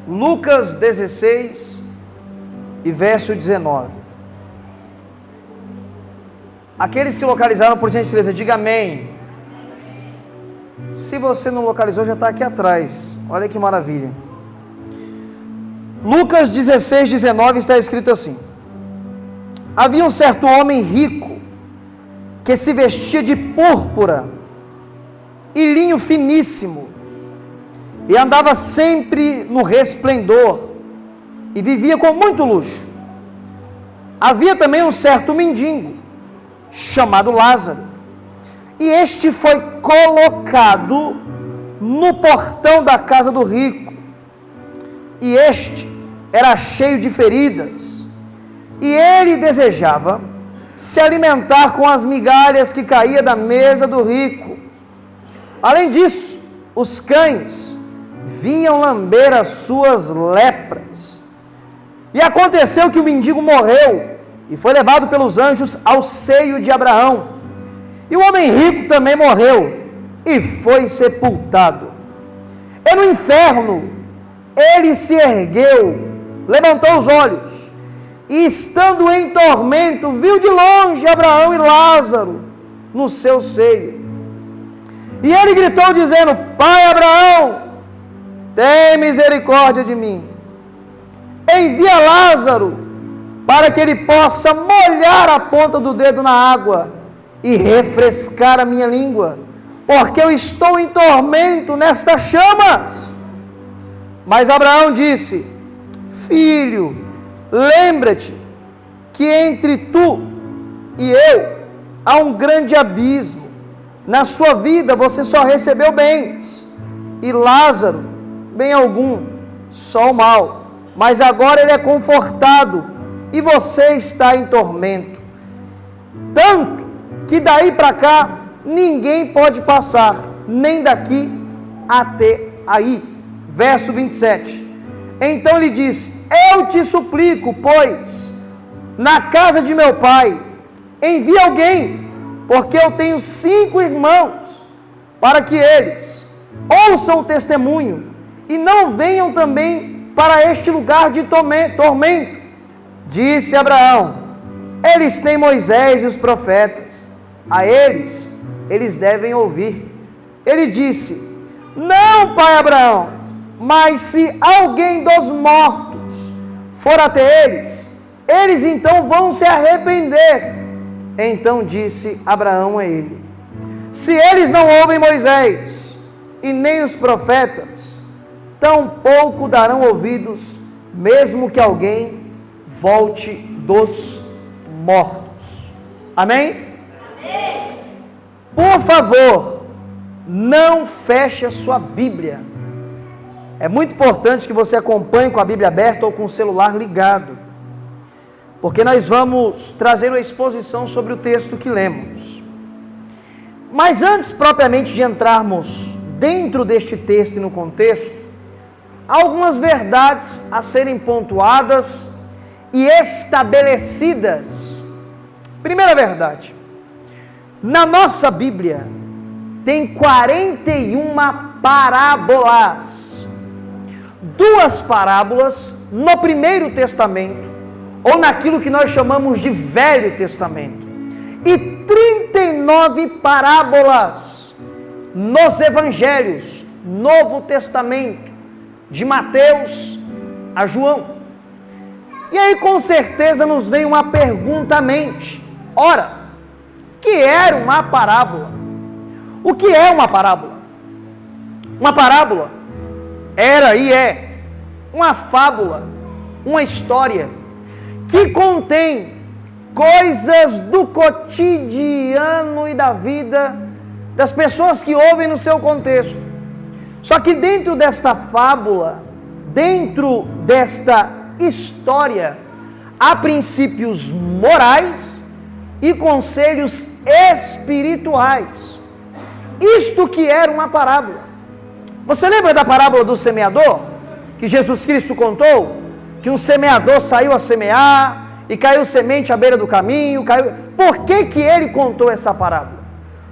Lucas 16 e verso 19. Aqueles que localizaram, por gentileza, diga amém. Se você não localizou, já está aqui atrás. Olha que maravilha. Lucas 16, 19 está escrito assim: havia um certo homem rico que se vestia de púrpura e linho finíssimo e andava sempre no resplendor e vivia com muito luxo. Havia também um certo mendigo chamado Lázaro, e este foi colocado no portão da casa do rico, e este era cheio de feridas, e ele desejava se alimentar com as migalhas que caía da mesa do rico. Além disso, os cães vinham lamber as suas lepras. E aconteceu que o mendigo morreu e foi levado pelos anjos ao seio de Abraão. E o homem rico também morreu e foi sepultado. E no inferno ele se ergueu, levantou os olhos, e estando em tormento, viu de longe Abraão e Lázaro no seu seio. E ele gritou dizendo: Pai Abraão, tem misericórdia de mim. Envia Lázaro para que ele possa molhar a ponta do dedo na água e refrescar a minha língua, porque eu estou em tormento nestas chamas. Mas Abraão disse: Filho, lembra-te que entre tu e eu há um grande abismo. Na sua vida você só recebeu bens, e Lázaro, bem algum, só o mal. Mas agora ele é confortado e você está em tormento. Tanto que daí para cá ninguém pode passar, nem daqui até aí. Verso 27. Então ele diz: eu te suplico, pois, na casa de meu pai, envie alguém, porque eu tenho 5 irmãos, para que eles ouçam o testemunho e não venham também para este lugar de tormento. Disse Abraão: eles têm Moisés e os profetas, a eles devem ouvir. Ele disse: não, pai Abraão, mas se alguém dos mortos for até eles então vão se arrepender. Então disse Abraão a ele: se eles não ouvem Moisés e nem os profetas, tampouco darão ouvidos, mesmo que alguém volte dos mortos. Amém? Amém. Por favor, não feche a sua Bíblia. É muito importante que você acompanhe com a Bíblia aberta ou com o celular ligado, porque nós vamos trazer uma exposição sobre o texto que lemos. Mas antes propriamente de entrarmos dentro deste texto e no contexto, há algumas verdades a serem pontuadas e estabelecidas. Primeira verdade: na nossa Bíblia tem 41 parábolas. 2 parábolas no Primeiro Testamento, ou naquilo que nós chamamos de Velho Testamento, e 39 parábolas nos Evangelhos, Novo Testamento, de Mateus a João. E aí com certeza nos vem uma pergunta à mente: ora, que era uma parábola? O que é uma parábola? Uma parábola era e é uma fábula, uma história que contém coisas do cotidiano e da vida das pessoas que ouvem no seu contexto. Só que dentro desta fábula, dentro desta história, há princípios morais e conselhos espirituais. Isto que era uma parábola. Você lembra da parábola do semeador? Que Jesus Cristo contou? Que um semeador saiu a semear e caiu semente à beira do caminho. Por que ele contou essa parábola?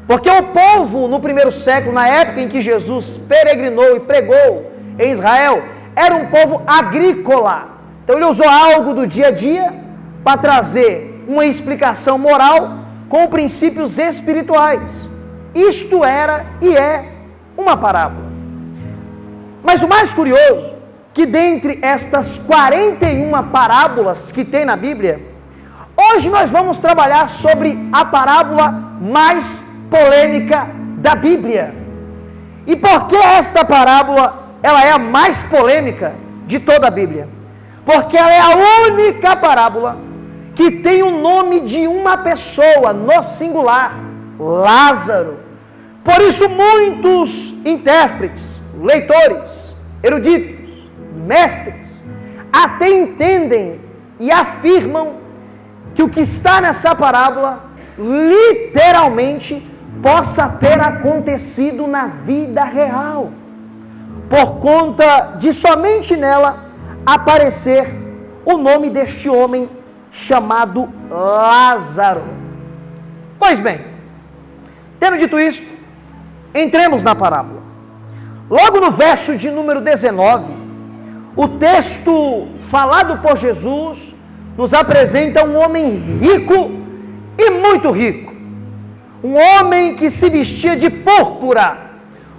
Porque o povo no primeiro século, na época em que Jesus peregrinou e pregou em Israel, era um povo agrícola. Então ele usou algo do dia a dia para trazer uma explicação moral com princípios espirituais. Isto era e é uma parábola. Mas o mais curioso, que dentre estas 41 parábolas que tem na Bíblia, hoje nós vamos trabalhar sobre a parábola mais polêmica da Bíblia. E por que esta parábola ela é a mais polêmica de toda a Bíblia? Porque ela é a única parábola que tem o nome de uma pessoa no singular, Lázaro. Por isso muitos intérpretes, leitores, eruditos, mestres, até entendem e afirmam que o que está nessa parábola literalmente possa ter acontecido na vida real, por conta de somente nela aparecer o nome deste homem chamado Lázaro. Pois bem, tendo dito isto, entremos na parábola. Logo no verso de número 19, o texto falado por Jesus nos apresenta um homem rico e muito rico. Um homem que se vestia de púrpura,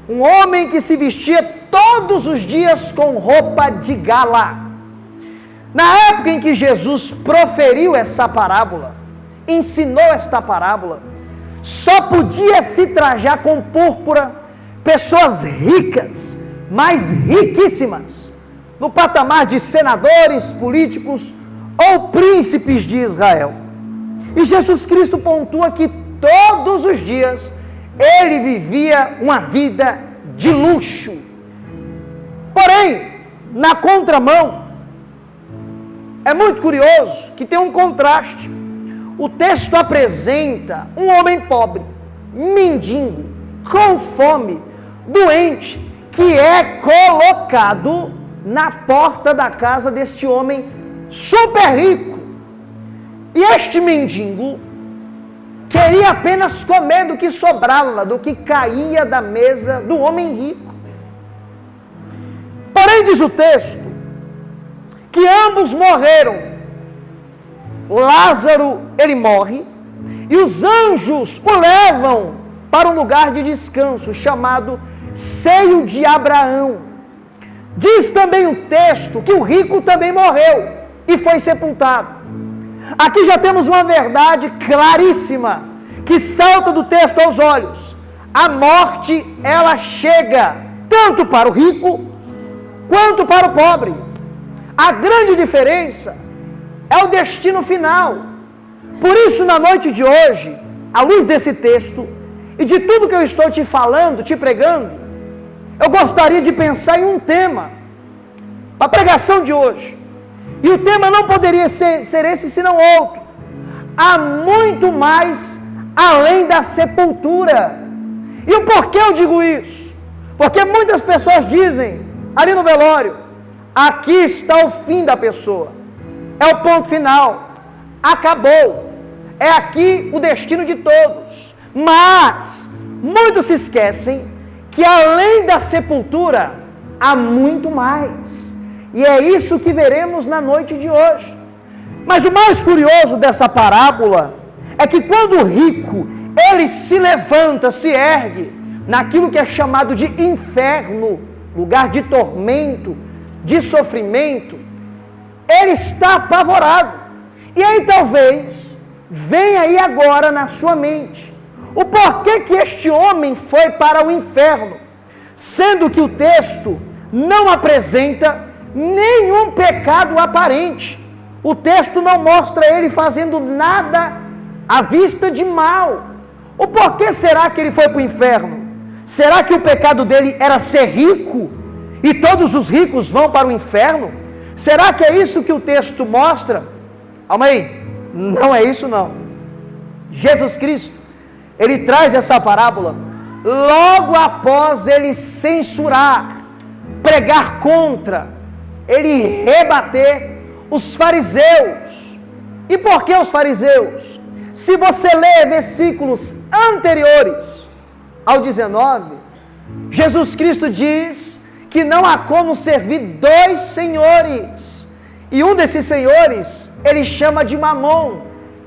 um homem que se vestia todos os dias com roupa de gala. Na época em que Jesus proferiu essa parábola, ensinou esta parábola, só podia se trajar com púrpura pessoas ricas, mas riquíssimas, no patamar de senadores, políticos ou príncipes de Israel. E Jesus Cristo pontua que todos os dias ele vivia uma vida de luxo. Porém, na contramão, é muito curioso que tem um contraste. O texto apresenta um homem pobre, mendigo, com fome, doente, que é colocado na porta da casa deste homem super rico. E este mendigo queria apenas comer do que sobrava, do que caía da mesa do homem rico. Porém, diz o texto, que ambos morreram. Lázaro, ele morre, e os anjos o levam para um lugar de descanso, chamado Seio de Abraão. Diz também o texto que o rico também morreu e foi sepultado. Aqui já temos uma verdade claríssima, que salta do texto aos olhos. A morte, ela chega tanto para o rico, quanto para o pobre. A grande diferença é o destino final. Por isso, na noite de hoje, à luz desse texto, e de tudo que eu estou te falando, te pregando, eu gostaria de pensar em um tema, para a pregação de hoje. E o tema não poderia ser esse, senão outro. Há muito mais além da sepultura. E o porquê eu digo isso? Porque muitas pessoas dizem, ali no velório, aqui está o fim da pessoa. É o ponto final. Acabou. É aqui o destino de todos. Mas muitos se esquecem que além da sepultura há muito mais. E é isso que veremos na noite de hoje. Mas o mais curioso dessa parábola é que quando o rico, ele se levanta, se ergue naquilo que é chamado de inferno, lugar de tormento, de sofrimento, ele está apavorado. E aí talvez venha aí agora na sua mente o porquê que este homem foi para o inferno, sendo que o texto não apresenta nenhum pecado aparente. O texto não mostra ele fazendo nada à vista de mal. O porquê será que ele foi para o inferno? Será que o pecado dele era ser rico e todos os ricos vão para o inferno? Será que é isso que o texto mostra? Calma aí, não é isso não. Jesus Cristo, ele traz essa parábola logo após ele censurar, pregar contra, ele rebater os fariseus. E por que os fariseus? Se você ler versículos anteriores ao 19, Jesus Cristo diz que não há como servir dois senhores. E um desses senhores, ele chama de Mamon,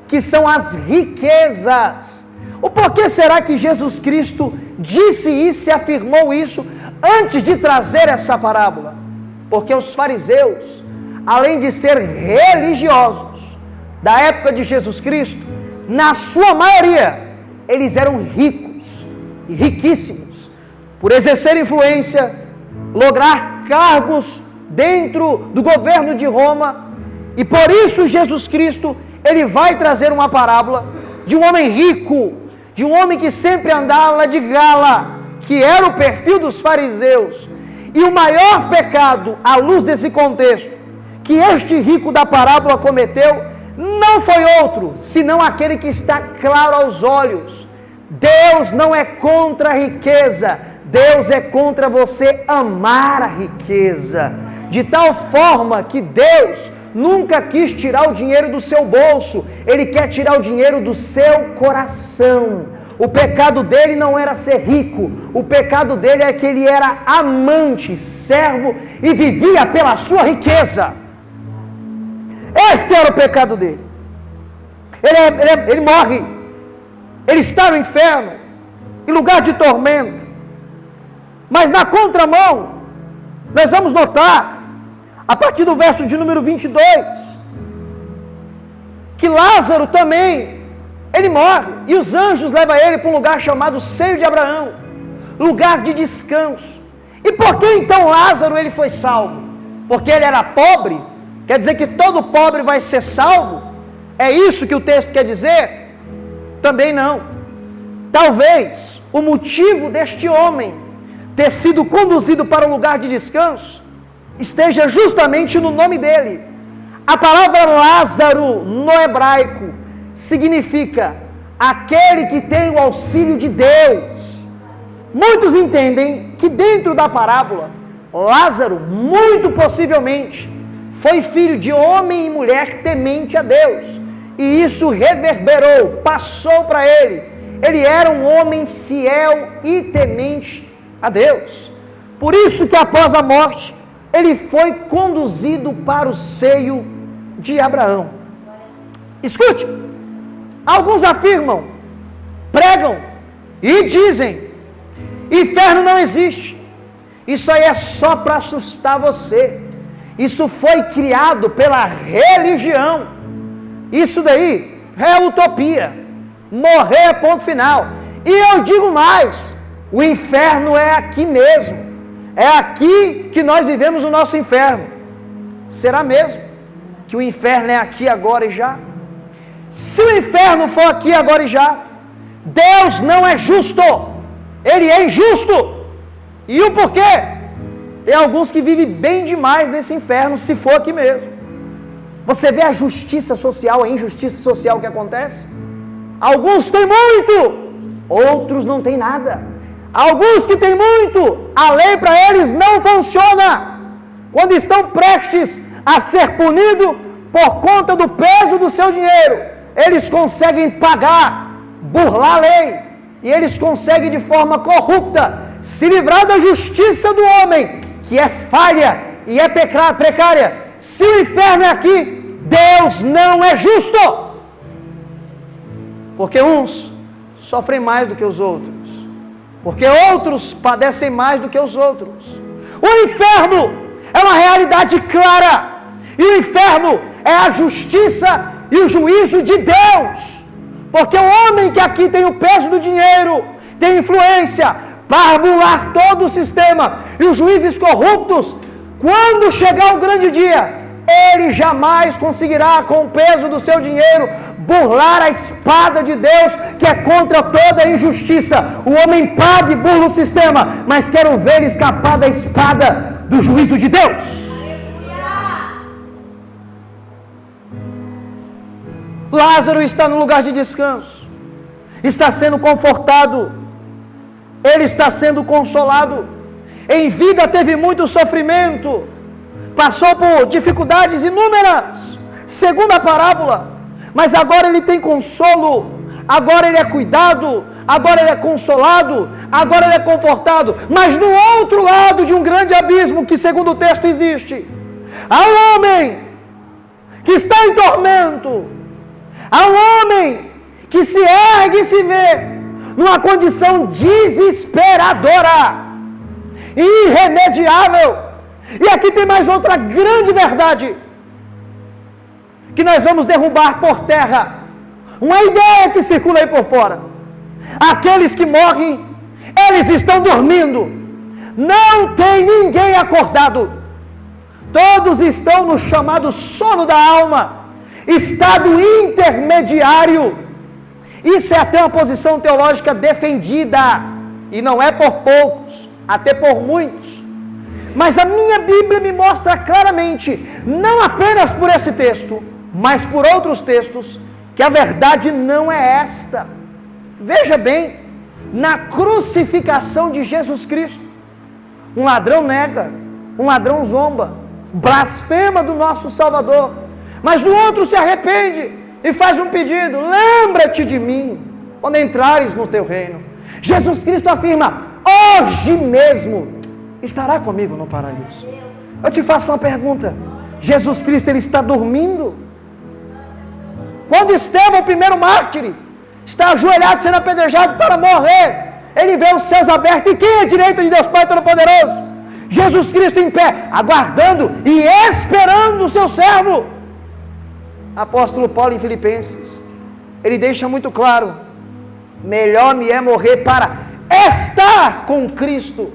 que são as riquezas. O porquê será que Jesus Cristo disse isso e afirmou isso antes de trazer essa parábola? Porque os fariseus, além de ser religiosos da época de Jesus Cristo, na sua maioria, eles eram ricos e riquíssimos, por exercer influência, lograr cargos dentro do governo de Roma, e por isso Jesus Cristo, ele vai trazer uma parábola de um homem rico, de um homem que sempre andava de gala, que era o perfil dos fariseus. E o maior pecado, à luz desse contexto, que este rico da parábola cometeu, não foi outro, senão aquele que está claro aos olhos. Deus não é contra a riqueza, Deus é contra você amar a riqueza. De tal forma que Deus nunca quis tirar o dinheiro do seu bolso, Ele quer tirar o dinheiro do seu coração. O pecado dele não era ser rico, o pecado dele é que ele era amante, servo e vivia pela sua riqueza. Este era o pecado dele. Ele morre, ele está no inferno, em lugar de tormento. Mas na contramão, nós vamos notar, a partir do verso de número 22, que Lázaro também, ele morre, e os anjos levam ele para um lugar chamado Seio de Abraão, lugar de descanso. E por que então Lázaro ele foi salvo? Porque ele era pobre? Quer dizer que todo pobre vai ser salvo? É isso que o texto quer dizer? Também não. Talvez o motivo deste homem ter sido conduzido para um lugar de descanso esteja justamente no nome dele. A palavra Lázaro no hebraico significa aquele que tem o auxílio de Deus. Muitos entendem que dentro da parábola, Lázaro, muito possivelmente, foi filho de homem e mulher temente a Deus. E isso reverberou, passou para ele. Ele era um homem fiel e temente a Deus. Por isso que após a morte, ele foi conduzido para o seio de Abraão. Escute, alguns afirmam, pregam e dizem, inferno não existe. Isso aí é só para assustar você. Isso foi criado pela religião. Isso daí é utopia. Morrer é ponto final. E eu digo mais, o inferno é aqui mesmo. É aqui que nós vivemos o nosso inferno. Será mesmo que o inferno é aqui agora e já? Se o inferno for aqui agora e já, Deus não é justo. Ele é injusto. E o porquê? Tem alguns que vivem bem demais nesse inferno, se for aqui mesmo. Você vê a justiça social, a injustiça social que acontece? Alguns têm muito, outros não têm nada. Alguns que têm muito, a lei para eles não funciona. Quando estão prestes a ser punidos por conta do peso do seu dinheiro, eles conseguem pagar, burlar a lei, e eles conseguem de forma corrupta se livrar da justiça do homem, que é falha e é precária. Se o inferno é aqui, Deus não é justo. Porque uns sofrem mais do que os outros. Porque outros padecem mais do que os outros. O inferno é uma realidade clara. E o inferno é a justiça e o juízo de Deus. Porque o homem que aqui tem o peso do dinheiro, tem influência para burlar todo o sistema, e os juízes corruptos, quando chegar o grande dia, ele jamais conseguirá, com o peso do seu dinheiro, burlar a espada de Deus, que é contra toda a injustiça. O homem paga e burla o sistema, mas quero ver ele escapar da espada do juízo de Deus. Lázaro está no lugar de descanso, está sendo confortado, ele está sendo consolado. Em vida teve muito sofrimento, passou por dificuldades inúmeras, segundo a parábola, mas agora ele tem consolo, agora ele é cuidado, agora ele é consolado, agora ele é confortado, mas no outro lado de um grande abismo, que segundo o texto existe, há um homem que está em tormento, há um homem que se ergue e se vê numa condição desesperadora, irremediável. E aqui tem mais outra grande verdade, que nós vamos derrubar por terra, uma ideia que circula aí por fora: aqueles que morrem, eles estão dormindo, não tem ninguém acordado, todos estão no chamado sono da alma, estado intermediário. Isso é até uma posição teológica defendida, e não é por poucos, até por muitos. Mas a minha Bíblia me mostra claramente, não apenas por esse texto, mas por outros textos, que a verdade não é esta. Veja bem, na crucificação de Jesus Cristo, um ladrão nega, um ladrão zomba, blasfema do nosso Salvador, mas o outro se arrepende e faz um pedido: lembra-te de mim quando entrares no teu reino. Jesus Cristo afirma: hoje mesmo estará comigo no paraíso. Eu te faço uma pergunta: Jesus Cristo, ele está dormindo? Quando Estevão, o primeiro mártir, está ajoelhado sendo apedrejado para morrer, ele vê os céus abertos, e quem é a direita de Deus Pai Todo-Poderoso? Jesus Cristo em pé, aguardando e esperando o seu servo. Apóstolo Paulo em Filipenses, ele deixa muito claro: melhor me é morrer para estar com Cristo.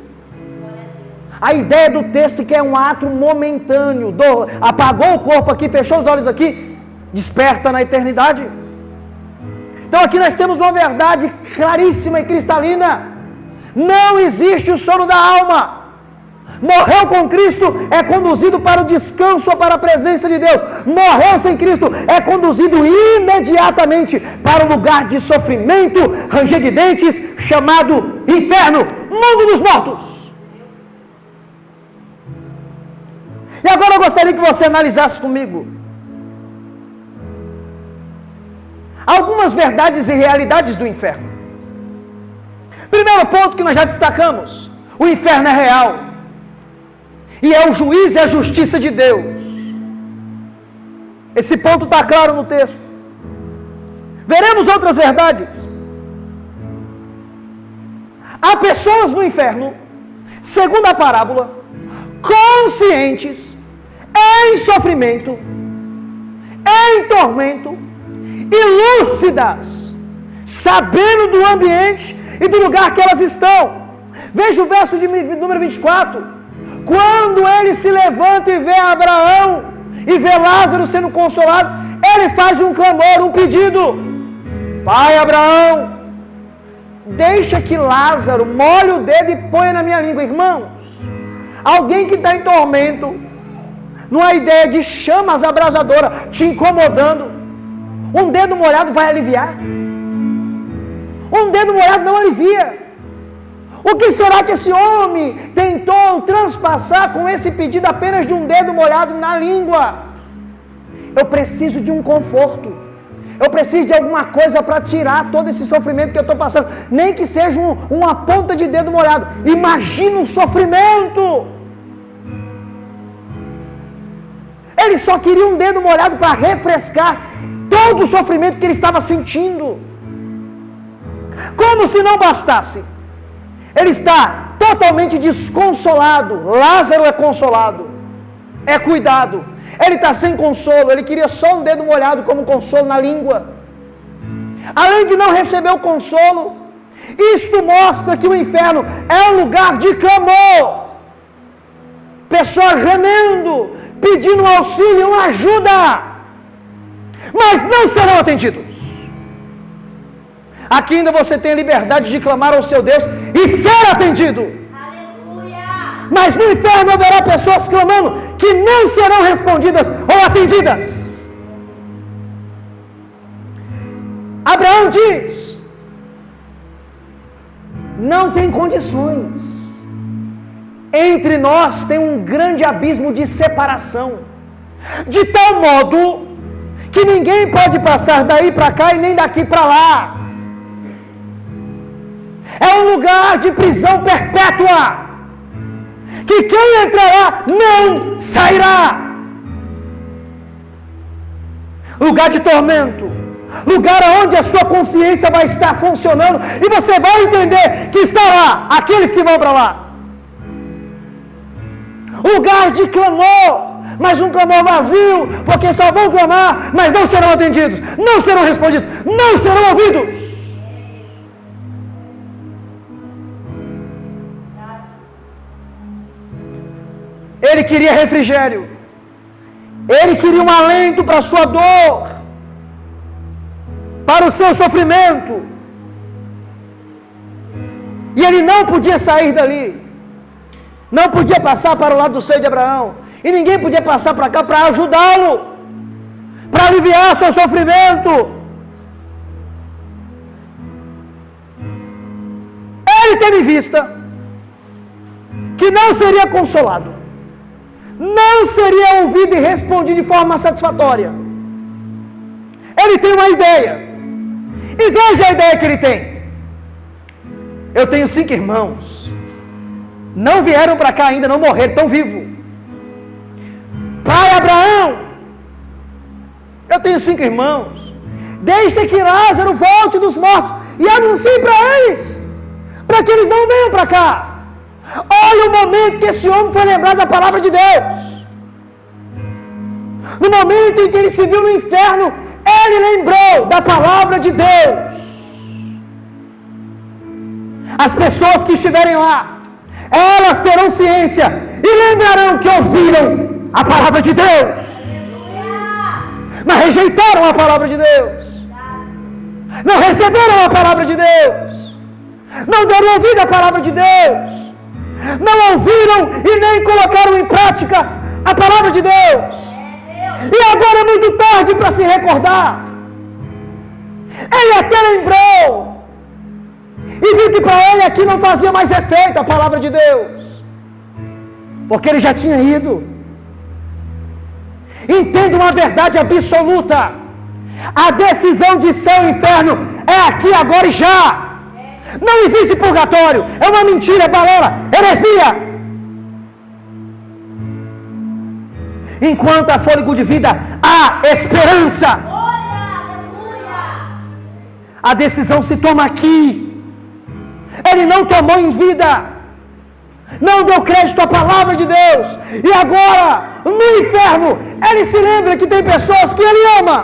A ideia do texto que é um ato momentâneo, apagou o corpo aqui, fechou os olhos aqui, desperta na eternidade. Então aqui nós temos uma verdade claríssima e cristalina: não existe o sono da alma. Morreu com Cristo, é conduzido para o descanso ou para a presença de Deus. Morreu sem Cristo, é conduzido imediatamente para o lugar de sofrimento, ranger de dentes, chamado inferno, mundo dos mortos. E agora eu gostaria que você analisasse comigo algumas verdades e realidades do inferno. Primeiro ponto que nós já destacamos: o inferno é real, e é o juiz e a justiça de Deus. Esse ponto está claro no texto. Veremos outras verdades. Há pessoas no inferno, segundo a parábola, conscientes, em sofrimento, em tormento, e lúcidas, sabendo do ambiente e do lugar que elas estão. Veja o verso de número 24. Quando ele se levanta e vê Abraão e vê Lázaro sendo consolado, ele faz um clamor, um pedido: pai Abraão, deixa que Lázaro molhe o dedo e ponha na minha língua. Irmãos, alguém que está em tormento, numa ideia de chamas abrasadoras, te incomodando, um dedo molhado vai aliviar? Um dedo molhado não alivia. O que será que esse homem tentou transpassar com esse pedido apenas de um dedo molhado na língua? Eu preciso de um conforto. Eu preciso de alguma coisa para tirar todo esse sofrimento que eu estou passando. Nem que seja uma ponta de dedo molhado. Imagina um sofrimento. Ele só queria um dedo molhado para refrescar todo o sofrimento que ele estava sentindo. Como se não bastasse, ele está totalmente desconsolado. Lázaro é consolado, é cuidado. Ele está sem consolo, ele queria só um dedo molhado como consolo na língua. Além de não receber o consolo, isto mostra que o inferno é um lugar de clamor. Pessoas gemendo, pedindo um auxílio, uma ajuda, mas não serão atendidos. Aqui ainda você tem a liberdade de clamar ao seu Deus e ser atendido. Aleluia! Mas no inferno haverá pessoas clamando que não serão respondidas ou atendidas. Abraão diz: não tem condições. Entre nós tem um grande abismo de separação, de tal modo que ninguém pode passar daí para cá e nem daqui para lá. É um lugar de prisão perpétua, que quem entrará não sairá. Lugar de tormento, lugar onde a sua consciência vai estar funcionando e você vai entender que está lá, aqueles que vão para lá. Lugar de clamor, mas um clamor vazio, porque só vão clamar, mas não serão atendidos, não serão respondidos, não serão ouvidos. Ele queria refrigério, ele queria um alento para a sua dor, para o seu sofrimento, e ele não podia sair dali, não podia passar para o lado do seio de Abraão, e ninguém podia passar para cá para ajudá-lo, para aliviar seu sofrimento. Ele teve em vista que não seria consolado, não seria ouvido e respondido de forma satisfatória. Ele tem uma ideia, e veja a ideia que ele tem. Eu tenho 5 irmãos, não vieram para cá ainda, não morreram, estão vivos. Pai Abraão, eu tenho 5 irmãos, deixa que Lázaro volte dos mortos e anuncie para eles, para que eles não venham para cá. Olha o momento que esse homem foi lembrado da palavra de Deus. No momento em que ele se viu no inferno, ele lembrou da palavra de Deus. As pessoas que estiverem lá, elas terão ciência e lembrarão que ouviram a palavra de Deus, mas rejeitaram a palavra de Deus, não receberam a palavra de Deus, não deram ouvido à palavra de Deus, não ouviram e nem colocaram em prática a palavra de Deus. E agora é muito tarde para se recordar. Ele até lembrou e viu que para ele aqui não fazia mais efeito a palavra de Deus, porque ele já tinha ido. Entenda uma verdade absoluta: a decisão de céu e inferno é aqui, agora e já. Não existe purgatório, é uma mentira, é balela, heresia. Enquanto há fôlego de vida, há esperança. A decisão se toma aqui. Ele não tomou em vida, não deu crédito à palavra de Deus, e agora, no inferno, ele se lembra que tem pessoas que ele ama,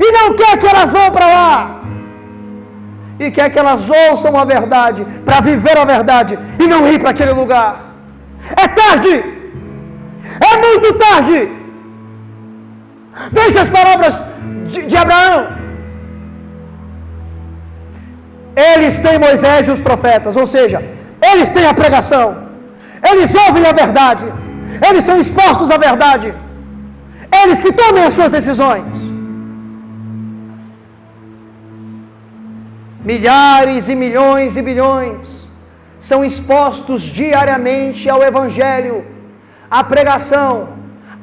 e não quer que elas vão para lá, e quer que elas ouçam a verdade, para viver a verdade, e não ir para aquele lugar. É tarde, é muito tarde. Veja as palavras de Abraão. Eles têm Moisés e os profetas, ou seja, eles têm a pregação, eles ouvem a verdade, eles são expostos à verdade, eles que tomem as suas decisões. Milhares e milhões e bilhões são expostos diariamente ao Evangelho, à pregação,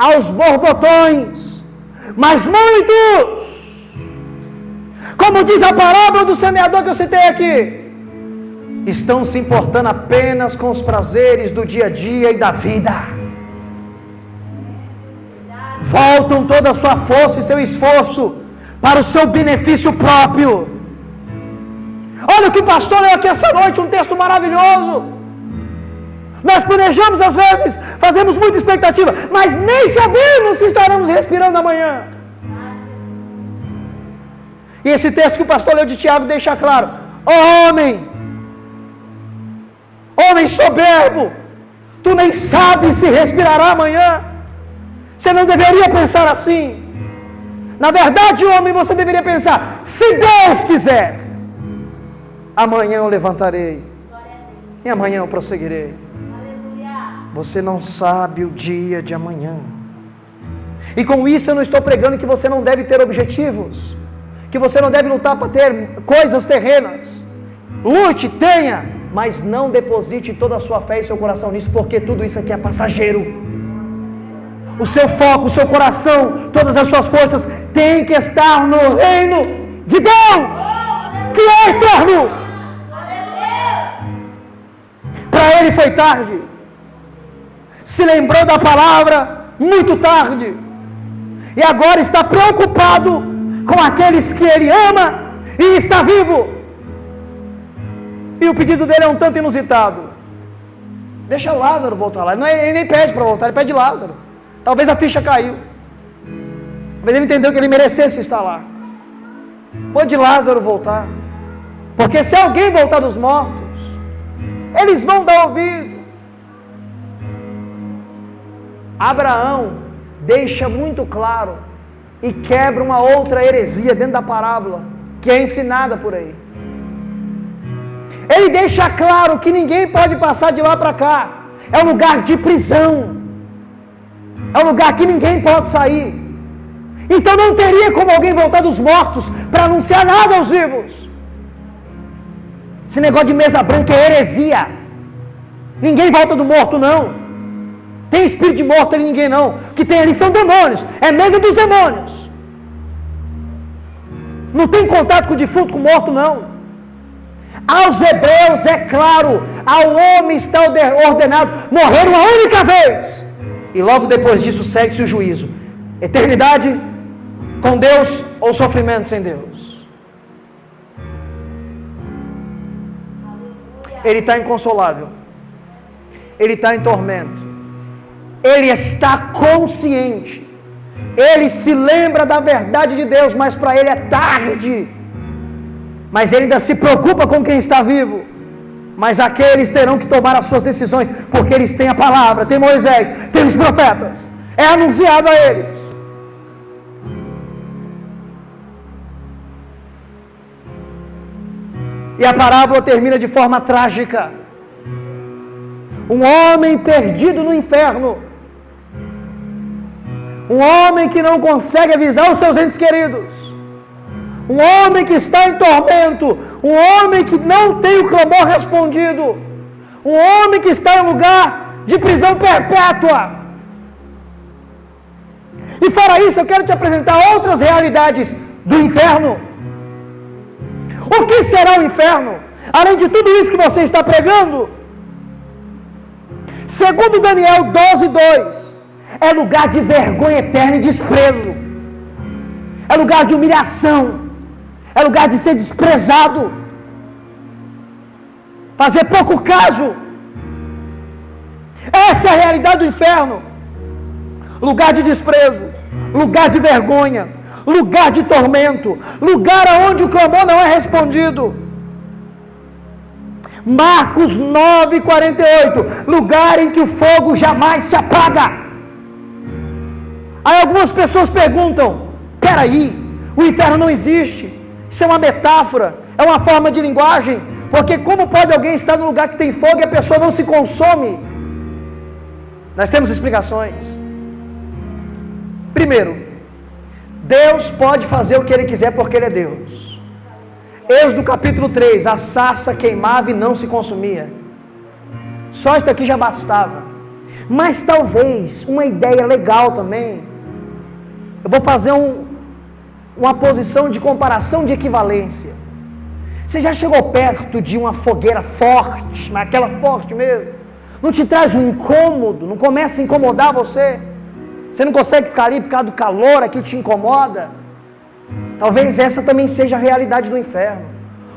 aos borbotões, mas muitos, como diz a parábola do semeador que eu citei aqui, estão se importando apenas com os prazeres do dia a dia e da vida. Voltam toda a sua força e seu esforço para o seu benefício próprio. Olha o que o pastor leu aqui essa noite, um texto maravilhoso. Nós planejamos às vezes, fazemos muita expectativa, mas nem sabemos se estaremos respirando amanhã. E esse texto que o pastor leu de Tiago deixa claro: ó homem soberbo, tu nem sabes se respirará amanhã. Você não deveria pensar assim. Na verdade, homem, você deveria pensar: se Deus quiser, amanhã eu levantarei, e amanhã eu prosseguirei. Você não sabe o dia de amanhã. E com isso eu não estou pregando que você não deve ter objetivos, que você não deve lutar para ter coisas terrenas. Lute, tenha, mas não deposite toda a sua fé e seu coração nisso, porque tudo isso aqui é passageiro. O seu foco, o seu coração, todas as suas forças têm que estar no reino de Deus, que é eterno. para ele foi tarde. Se lembrou da palavra muito tarde. E agora está preocupado com aqueles que ele ama e está vivo. E o pedido dele é um tanto inusitado. Deixa Lázaro voltar lá. Ele nem pede para voltar, ele pede Lázaro. Talvez a ficha caiu. Talvez ele entendeu que ele merecesse estar lá. Pode Lázaro voltar. Porque se alguém voltar dos mortos, eles vão dar ouvido. Abraão deixa muito claro e quebra uma outra heresia dentro da parábola, que é ensinada por aí. Ele deixa claro que ninguém pode passar de lá para cá. É um lugar de prisão. É um lugar que ninguém pode sair. Então não teria como alguém voltar dos mortos para anunciar nada aos vivos. Esse negócio de mesa branca é heresia. Ninguém volta do morto, não. Tem espírito de morto ali, ninguém não. O que tem ali são demônios. É mesa dos demônios. Não tem contato com o defunto, com o morto, não. Aos hebreus, é claro, ao homem está ordenado morrer uma única vez. E logo depois disso segue-se o juízo. Eternidade com Deus ou sofrimento sem Deus. Ele está inconsolável. Ele está em tormento. Ele está consciente. Ele se lembra da verdade de Deus, mas para ele é tarde. Mas ele ainda se preocupa com quem está vivo. Mas aqueles terão que tomar as suas decisões, porque eles têm a palavra, tem Moisés, tem os profetas. É anunciado a eles. E a parábola termina de forma trágica. Um homem perdido no inferno. Um homem que não consegue avisar os seus entes queridos. Um homem que está em tormento. Um homem que não tem o clamor respondido. Um homem que está em lugar de prisão perpétua. E fora isso, eu quero te apresentar outras realidades do inferno. O que será o inferno? Além de tudo isso que você está pregando. Segundo Daniel 12:2, é lugar de vergonha eterna e desprezo. É lugar de humilhação. É lugar de ser desprezado. Fazer pouco caso. Essa é a realidade do inferno. Lugar de desprezo. Lugar de vergonha. Lugar de tormento. Lugar onde o clamor não é respondido. Marcos 9:48, lugar em que o fogo jamais se apaga. Aí algumas pessoas perguntam: peraí, o inferno não existe, isso é uma metáfora, é uma forma de linguagem, porque como pode alguém estar num lugar que tem fogo e a pessoa não se consome? Nós temos explicações. Primeiro, Deus pode fazer o que Ele quiser porque Ele é Deus. Êxodo capítulo 3, a sarça queimava e não se consumia. Só isso aqui já bastava. Mas talvez uma ideia legal também. Eu vou fazer uma posição de comparação de equivalência. Você já chegou perto de uma fogueira forte, mas aquela forte mesmo? Não te traz um incômodo? Não começa a incomodar você? Você não consegue ficar ali por causa do calor, aquilo te incomoda? Talvez essa também seja a realidade do inferno.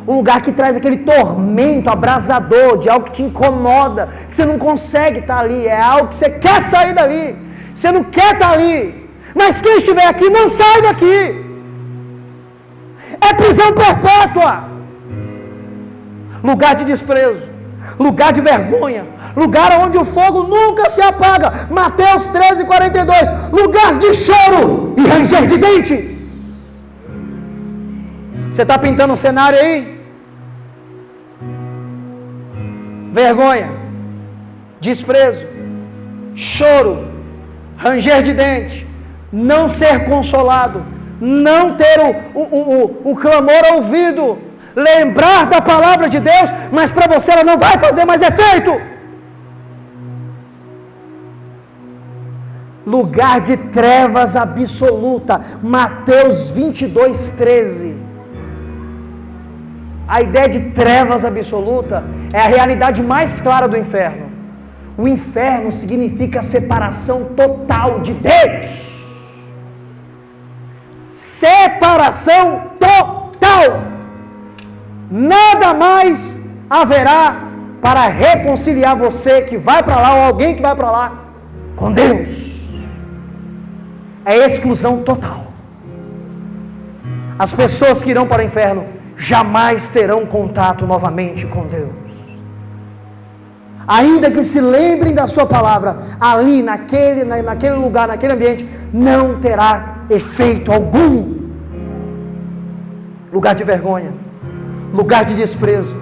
Um lugar que traz aquele tormento abrasador, de algo que te incomoda, que você não consegue estar ali, é algo que você quer sair dali, você não quer estar ali, mas quem estiver aqui não sai daqui. É prisão perpétua. Lugar de desprezo, lugar de vergonha, lugar onde o fogo nunca se apaga. Mateus 13:42, lugar de choro e ranger de dentes. Você está pintando um cenário aí? Vergonha, desprezo, choro, ranger de dente, não ser consolado, não ter o clamor ouvido, lembrar da palavra de Deus, mas para você ela não vai fazer mais efeito. Lugar de trevas absoluta, Mateus 22:13. A ideia de trevas absoluta é a realidade mais clara do inferno. O inferno significa separação total de Deus. Separação total. Nada mais haverá para reconciliar você que vai para lá ou alguém que vai para lá com Deus. É exclusão total. As pessoas que irão para o inferno jamais terão contato novamente com Deus. Ainda que se lembrem da sua palavra, ali naquele lugar, naquele ambiente, não terá efeito algum. Lugar de vergonha, lugar de desprezo,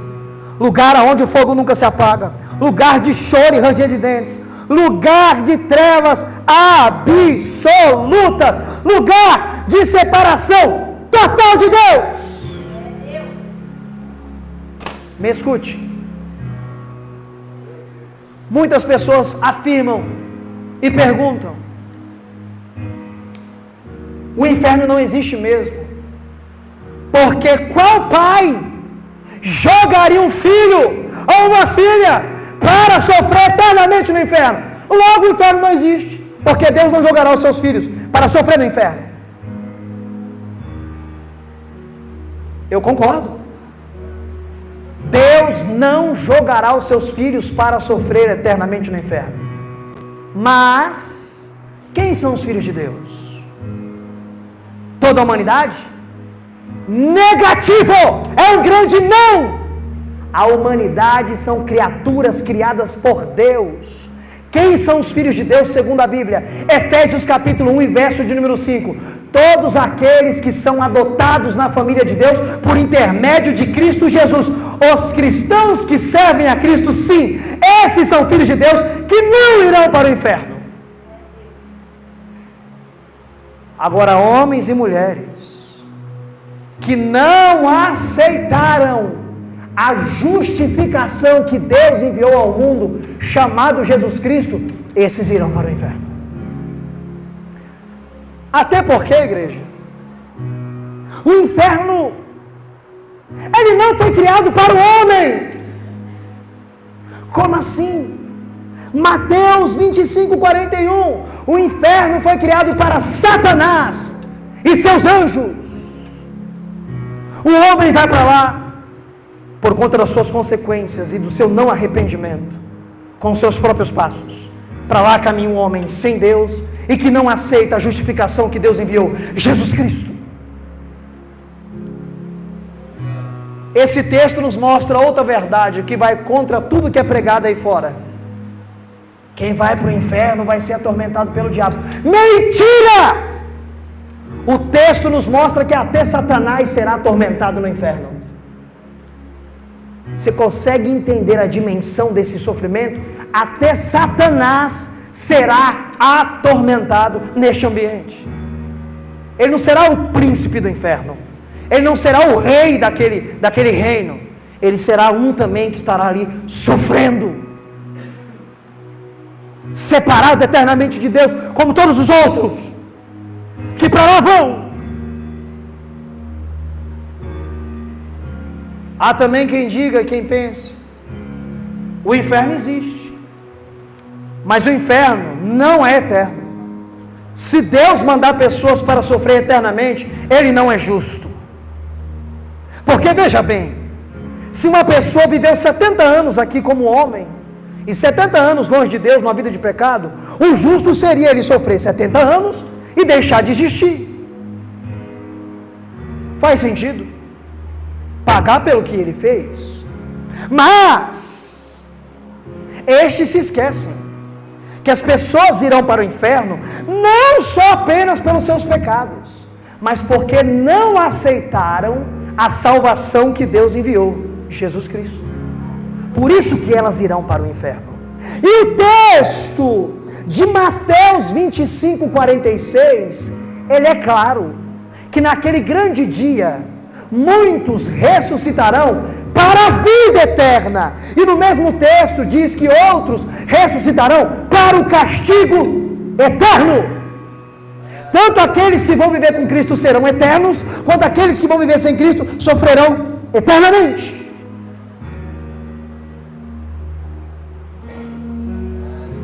lugar onde o fogo nunca se apaga, lugar de choro e ranger de dentes, lugar de trevas absolutas, lugar de separação total de Deus. Me escute. Muitas pessoas afirmam e perguntam: o inferno não existe mesmo, porque qual pai jogaria um filho ou uma filha para sofrer eternamente no inferno? Logo o inferno não existe, porque Deus não jogará os seus filhos para sofrer no inferno. Eu concordo. Deus não jogará os seus filhos para sofrer eternamente no inferno. Mas quem são os filhos de Deus? Toda a humanidade? Negativo! É um grande não! A humanidade são criaturas criadas por Deus. Quem são os filhos de Deus segundo a Bíblia? Efésios capítulo 1 e verso de número 5. Todos aqueles que são adotados na família de Deus por intermédio de Cristo Jesus. Os cristãos que servem a Cristo, sim, esses são filhos de Deus que não irão para o inferno. Agora, homens e mulheres que não aceitaram a justificação que Deus enviou ao mundo, chamado Jesus Cristo, esses irão para o inferno. Até porque, igreja, o inferno, ele não foi criado para o homem. Como assim? Mateus 25:41, o inferno foi criado para Satanás e seus anjos. O homem vai para lá por conta das suas consequências e do seu não arrependimento, com seus próprios passos. Para lá caminha um homem sem Deus e que não aceita a justificação que Deus enviou, Jesus Cristo. Esse texto nos mostra outra verdade que vai contra tudo que é pregado aí fora. Quem vai para o inferno vai ser atormentado pelo diabo. Mentira! O texto nos mostra que até Satanás será atormentado no inferno. Você consegue entender a dimensão desse sofrimento? Até Satanás será atormentado neste ambiente. Ele não será o príncipe do inferno. Ele não será o rei daquele reino. Ele será um também que estará ali sofrendo, separado eternamente de Deus, como todos os outros que para lá vão. Há também quem diga e quem pense: o inferno existe, mas o inferno não é eterno. Se Deus mandar pessoas para sofrer eternamente, Ele não é justo. Porque veja bem, se uma pessoa viveu 70 anos aqui como homem, e 70 anos longe de Deus, numa vida de pecado, o justo seria ele sofrer 70 anos e deixar de existir. Faz sentido? Pagar pelo que ele fez. Mas estes se esquecem que as pessoas irão para o inferno não só apenas pelos seus pecados, mas porque não aceitaram a salvação que Deus enviou, Jesus Cristo. Por isso que elas irão para o inferno. E o texto de Mateus 25:46, ele é claro, que naquele grande dia, muitos ressuscitarão para a vida eterna. E no mesmo texto diz que outros ressuscitarão para o castigo eterno. Tanto aqueles que vão viver com Cristo serão eternos, quanto aqueles que vão viver sem Cristo sofrerão eternamente.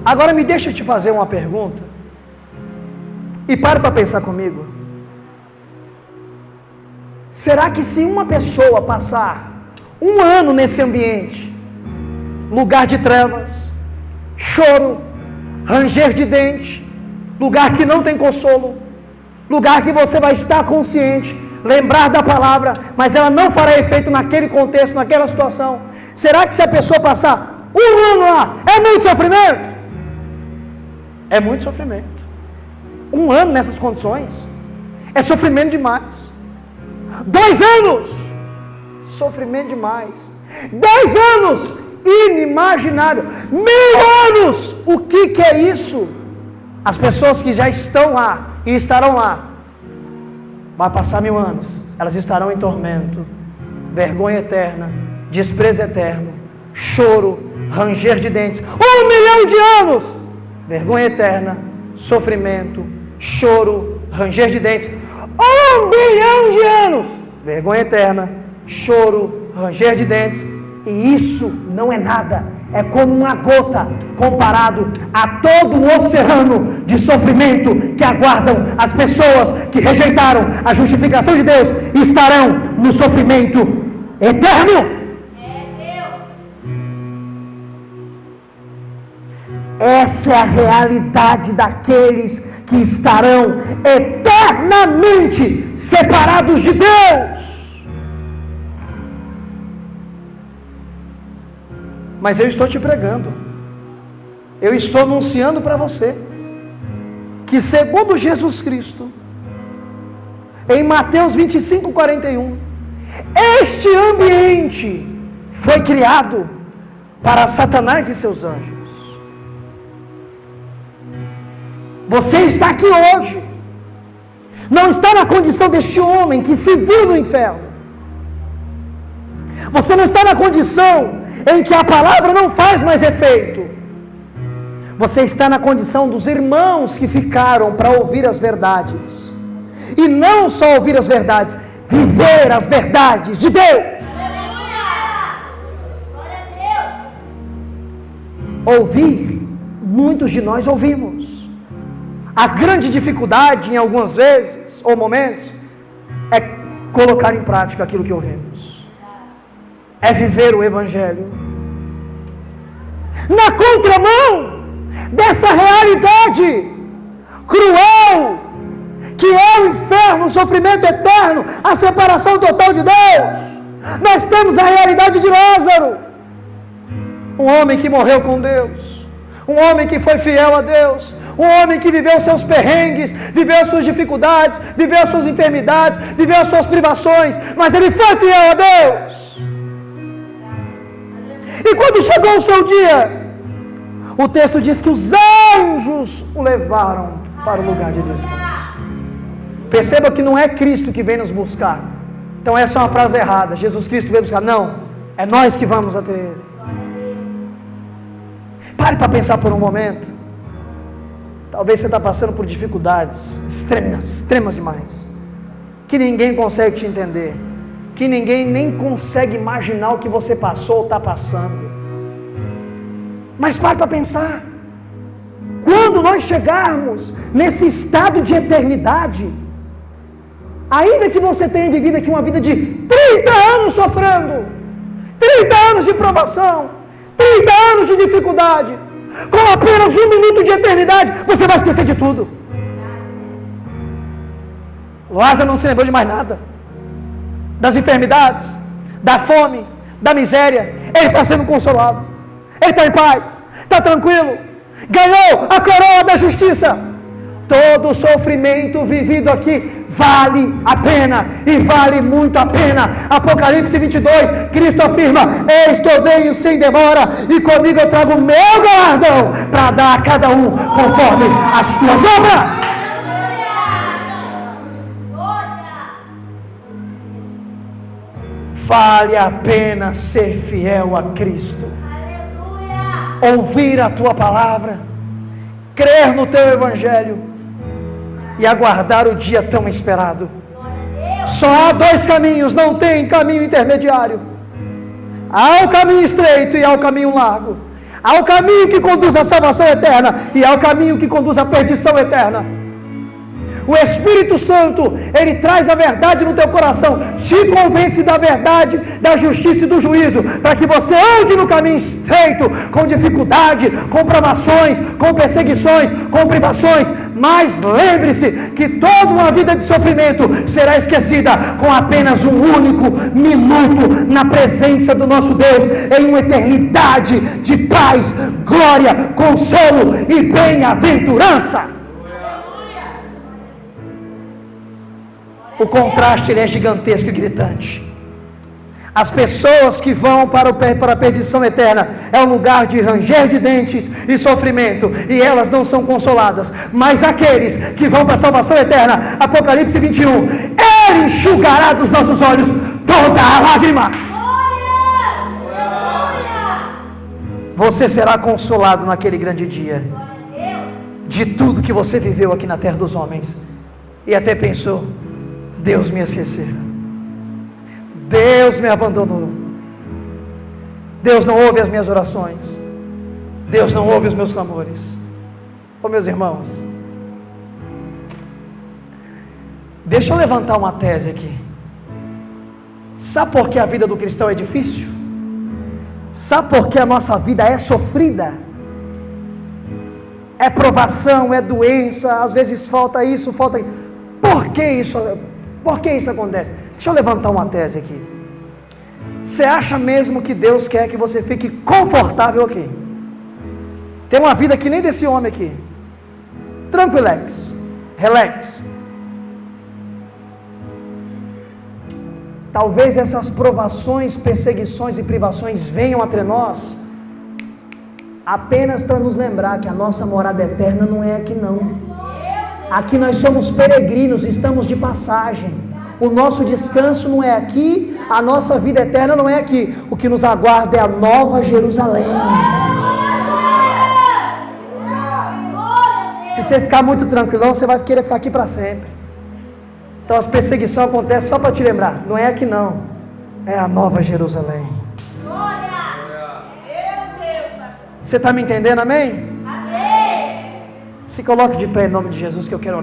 Agora me deixa te fazer uma pergunta. E para pensar comigo. Será que se uma pessoa passar um ano nesse ambiente, lugar de trevas, choro, ranger de dente, lugar que não tem consolo, lugar que você vai estar consciente, lembrar da palavra, mas ela não fará efeito naquele contexto, naquela situação. Será que se a pessoa passar um ano lá, é muito sofrimento? É muito sofrimento. Um ano nessas condições é sofrimento demais. 2 anos, sofrimento demais. 10 anos, inimaginável. 1000 anos, o que é isso? As pessoas que já estão lá e estarão lá, vai passar 1000 anos, elas estarão em tormento, vergonha eterna, desprezo eterno, choro, ranger de dentes. 1 milhão de anos, vergonha eterna, sofrimento, choro, ranger de dentes. 1 bilhão de anos, vergonha eterna, choro, ranger de dentes. E isso não é nada, é como uma gota comparado a todo o oceano de sofrimento que aguardam as pessoas que rejeitaram a justificação de Deus e estarão no sofrimento eterno. Essa é a realidade daqueles que estarão eternamente separados de Deus. Mas eu estou te pregando, eu estou anunciando para você, que segundo Jesus Cristo, em Mateus 25:41, este ambiente foi criado para Satanás e seus anjos. Você está aqui hoje, não está na condição deste homem que se viu no inferno. Você não está na condição em que a palavra não faz mais efeito. Você está na condição dos irmãos que ficaram para ouvir as verdades. E não só ouvir as verdades, viver as verdades de Deus. Ouvir, muitos de nós ouvimos. A grande dificuldade, em algumas vezes ou momentos, é colocar em prática aquilo que ouvimos. É viver o Evangelho. Na contramão dessa realidade cruel, que é o inferno, o sofrimento eterno, a separação total de Deus, nós temos a realidade de Lázaro, um homem que morreu com Deus, um homem que foi fiel a Deus, um homem que viveu seus perrengues, viveu as suas dificuldades, viveu as suas enfermidades, viveu as suas privações, mas ele foi fiel a Deus. E quando chegou o seu dia, o texto diz que os anjos o levaram para o lugar de descanso. Perceba que não é Cristo que vem nos buscar. Então essa é uma frase errada. Jesus Cristo veio buscar. Não, é nós que vamos até Ele. Pare para pensar por um momento. Talvez você está passando por dificuldades extremas demais, que ninguém consegue te entender, que ninguém nem consegue imaginar o que você passou ou está passando. Mas pare para pensar. Quando nós chegarmos nesse estado de eternidade, ainda que você tenha vivido aqui uma vida de 30 anos sofrendo, 30 anos de provação, 30 anos de dificuldade, com apenas 1 minuto de eternidade, você vai esquecer de tudo. Lázaro não se lembrou de mais nada, das enfermidades, da fome, da miséria. Ele está sendo consolado, ele está em paz, está tranquilo, ganhou a coroa da justiça. Todo o sofrimento vivido aqui vale a pena, e vale muito a pena. Apocalipse 22, Cristo afirma: eis que eu venho sem demora, e comigo eu trago o meu galardão, para dar a cada um conforme as tuas obras. Vale a pena ser fiel a Cristo, ouvir a tua palavra, crer no teu Evangelho e aguardar o dia tão esperado. Só há 2 caminhos, não tem caminho intermediário. Há o caminho estreito e há o caminho largo. Há o caminho que conduz à salvação eterna e há o caminho que conduz à perdição eterna. O Espírito Santo, ele traz a verdade no teu coração, te convence da verdade, da justiça e do juízo, para que você ande no caminho estreito, com dificuldade, com provações, com perseguições, com privações. Mas lembre-se que toda uma vida de sofrimento será esquecida com apenas um único minuto na presença do nosso Deus, em uma eternidade de paz, glória, consolo e bem-aventurança. O contraste ele é gigantesco e gritante. As pessoas que vão para a perdição eterna é um lugar de ranger de dentes e sofrimento, e elas não são consoladas. Mas aqueles que vão para a salvação eterna, Apocalipse 21, Ele enxugará dos nossos olhos toda a lágrima. Você será consolado naquele grande dia de tudo que você viveu aqui na terra dos homens. E até pensou: Deus me esqueceu, Deus me abandonou, Deus não ouve as minhas orações, Deus não ouve os meus clamores. Oh, meus irmãos, deixa eu levantar uma tese aqui. Sabe por que a vida do cristão é difícil? Sabe por que a nossa vida é sofrida? É provação, é doença, às vezes falta isso, falta aquilo. Por que isso? Por que isso acontece? Deixa eu levantar uma tese aqui. Você acha mesmo que Deus quer que você fique confortável aqui? Tem uma vida que nem desse homem aqui. Tranquilex. Relax. Talvez essas provações, perseguições e privações venham entre nós apenas para nos lembrar que a nossa morada eterna não é aqui não. Aqui nós somos peregrinos, estamos de passagem. O nosso descanso não é aqui, a nossa vida eterna não é aqui. O que nos aguarda é a nova Jerusalém. Se você ficar muito tranquilão, você vai querer ficar aqui para sempre. Então as perseguições acontecem só para te lembrar, não é aqui não, é a nova Jerusalém. Você está me entendendo, amém? Se coloque de pé em nome de Jesus que eu quero orar.